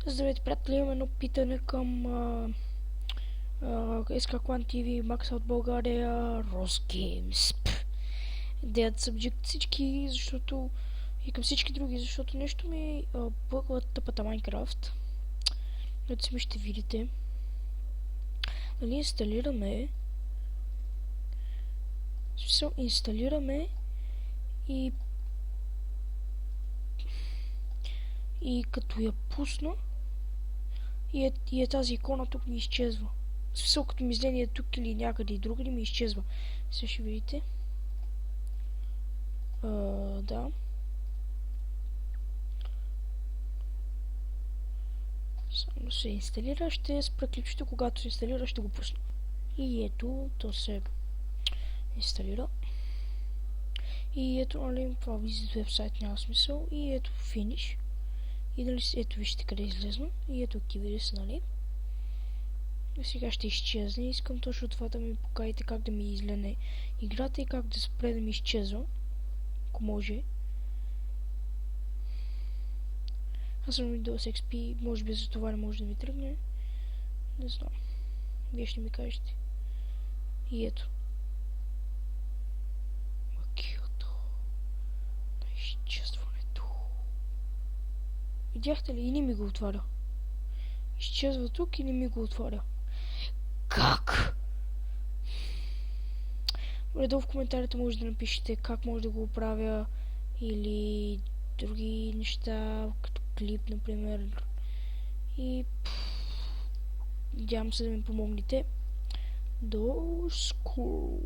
Здравейте, приятели, имам едно питане към SK Clan TV, Max от България, Росгеймс. Dead Subject всички, защото и към всички други, защото нещо ми бъгва тъпата Майнкрафт. Ето си ще видите. Нали инсталираме и като я пусна и е тази икона тук ми изчезва. В смисъл, като ми излезе тук или някъде и другаде ми изчезва. Сега ще видите. Да. Само се инсталира, ще спра клипчето, когато се инсталира, ще го пусна. И ето, то се инсталира. И ето, нали, това визит вебсайт няма смисъл. И ето, финиш. И дали, ето вижте къде излезна. И ето, активира се, нали. И сега ще изчезне. Искам точно това да ми покажете как да ми излене играта и как да спре да ми изчезва. Ако може. Аз съм Windows XP, може би за това не може да ми тръгне. Не знам. Вие ще ми кажете. И ето. Магията на изчезването. Видяхте ли? И не ми го отваря. Изчезва тук и не ми го отваря. Как? Долу в коментарите може да напишете как може да го оправя или други неща, като клип, например. И надявам се да ми помогнете. До скоро!